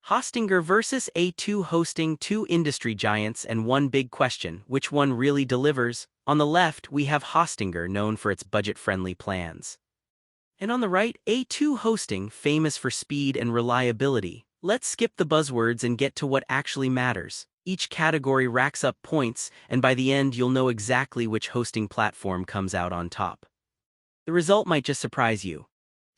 Hostinger versus A2 Hosting, two industry giants and one big question, which one really delivers? On the left, we have Hostinger, known for its budget-friendly plans. And on the right, A2 Hosting, famous for speed and reliability. Let's skip the buzzwords and get to what actually matters. Each category racks up points, and by the end you'll know exactly which hosting platform comes out on top. The result might just surprise you.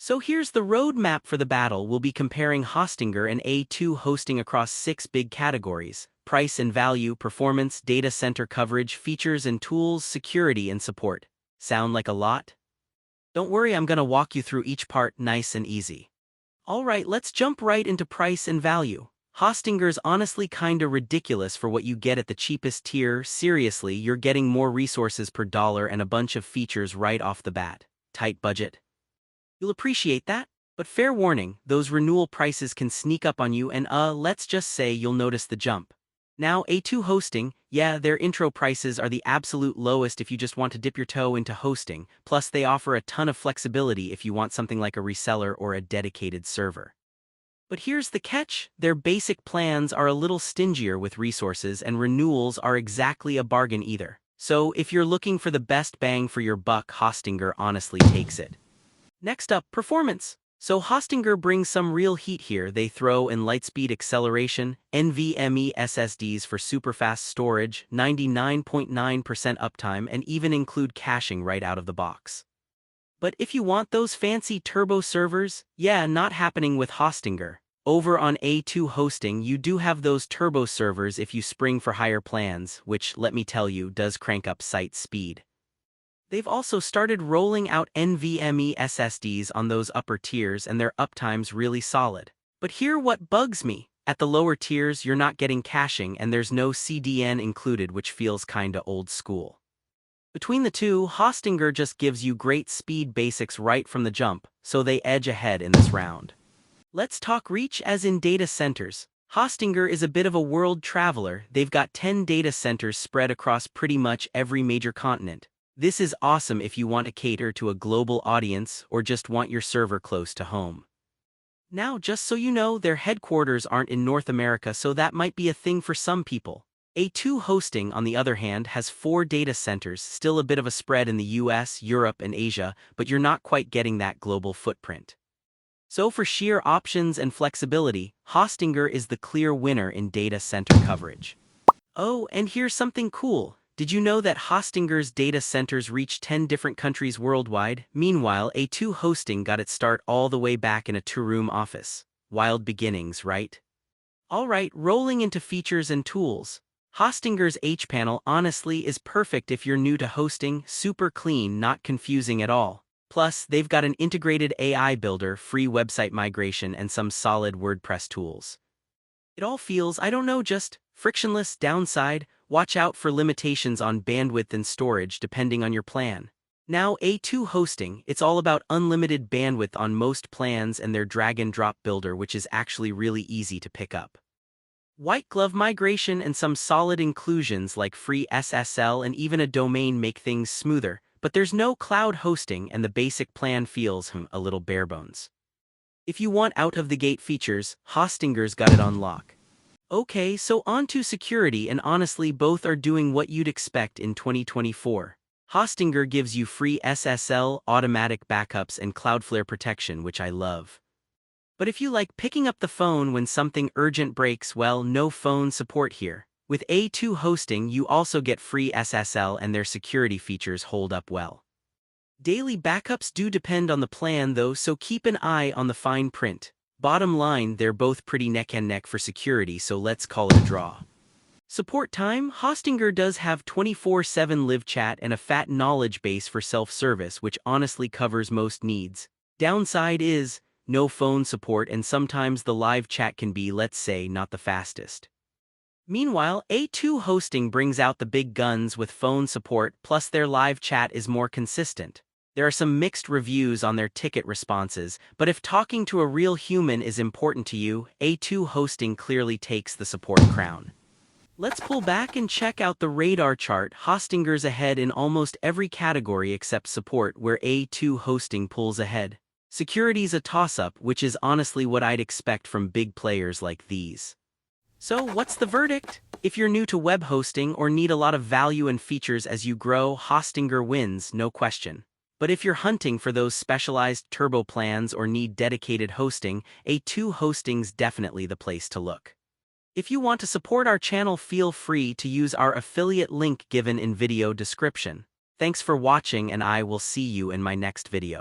So here's the roadmap for the battle. We'll be comparing Hostinger and A2 Hosting across 6 big categories: price and value, performance, data center coverage, features and tools, security and support. Sound like a lot? Don't worry, I'm gonna walk you through each part nice and easy. Alright, let's jump right into price and value. Hostinger's honestly kinda ridiculous for what you get at the cheapest tier. Seriously, you're getting more resources per dollar and a bunch of features right off the bat. Tight budget? You'll appreciate that, but fair warning, those renewal prices can sneak up on you and let's just say you'll notice the jump. Now, A2 Hosting, yeah, their intro prices are the absolute lowest if you just want to dip your toe into hosting, plus they offer a ton of flexibility if you want something like a reseller or a dedicated server. But here's the catch, their basic plans are a little stingier with resources and renewals are exactly a bargain either. So if you're looking for the best bang for your buck, Hostinger honestly takes it. Next up, performance. So Hostinger brings some real heat here. They throw in lightspeed acceleration, NVMe SSDs for superfast storage, 99.9% uptime, and even include caching right out of the box. But if you want those fancy turbo servers, yeah, not happening with Hostinger. Over on A2 Hosting, you do have those turbo servers if you spring for higher plans, which, let me tell you, does crank up site speed. They've also started rolling out NVMe SSDs on those upper tiers and their uptime's really solid. But here what bugs me. At the lower tiers you're not getting caching and there's no CDN included, which feels kinda old school. Between the two, Hostinger just gives you great speed basics right from the jump, so they edge ahead in this round. Let's talk reach as in data centers. Hostinger is a bit of a world traveler. They've got 10 data centers spread across pretty much every major continent. This is awesome if you want to cater to a global audience or just want your server close to home. Now, just so you know, their headquarters aren't in North America, so that might be a thing for some people. A2 Hosting, on the other hand, has 4 data centers, still a bit of a spread in the US, Europe, and Asia, but you're not quite getting that global footprint. So for sheer options and flexibility, Hostinger is the clear winner in data center coverage. Oh, and here's something cool. Did you know that Hostinger's data centers reach 10 different countries worldwide? Meanwhile, A2 Hosting got its start all the way back in a 2-room office. Wild beginnings, right? Alright, rolling into features and tools. Hostinger's H-Panel honestly is perfect if you're new to hosting, super clean, not confusing at all. Plus, they've got an integrated AI builder, free website migration, and some solid WordPress tools. It all feels, I don't know, just frictionless. Downside, watch out for limitations on bandwidth and storage depending on your plan. Now, A2 Hosting, it's all about unlimited bandwidth on most plans and their drag-and-drop builder, which is actually really easy to pick up. White glove migration and some solid inclusions like free SSL and even a domain make things smoother, but there's no cloud hosting and the basic plan feels a little barebones. If you want out-of-the-gate features, Hostinger's got it on lock. Okay, so on to security, and honestly both are doing what you'd expect in 2024. Hostinger gives you free SSL, automatic backups, and Cloudflare protection, which I love. But if you like picking up the phone when something urgent breaks, well, no phone support here. With A2 Hosting you also get free SSL and their security features hold up well. Daily backups do depend on the plan though, so keep an eye on the fine print. Bottom line, they're both pretty neck and neck for security, so let's call it a draw. Support time, Hostinger does have 24/7 live chat and a fat knowledge base for self-service, which honestly covers most needs. Downside is no phone support, and sometimes the live chat can be, let's say, not the fastest. Meanwhile, A2 Hosting brings out the big guns with phone support, plus their live chat is more consistent. There are some mixed reviews on their ticket responses, but if talking to a real human is important to you, A2 Hosting clearly takes the support crown. Let's pull back and check out the radar chart. Hostinger's ahead in almost every category except support, where A2 Hosting pulls ahead. Security's a toss-up, which is honestly what I'd expect from big players like these. So what's the verdict? If you're new to web hosting or need a lot of value and features as you grow, Hostinger wins, no question. But if you're hunting for those specialized turbo plans or need dedicated hosting, A2 Hosting's definitely the place to look. If you want to support our channel, feel free to use our affiliate link given in video description. Thanks for watching, and I will see you in my next video.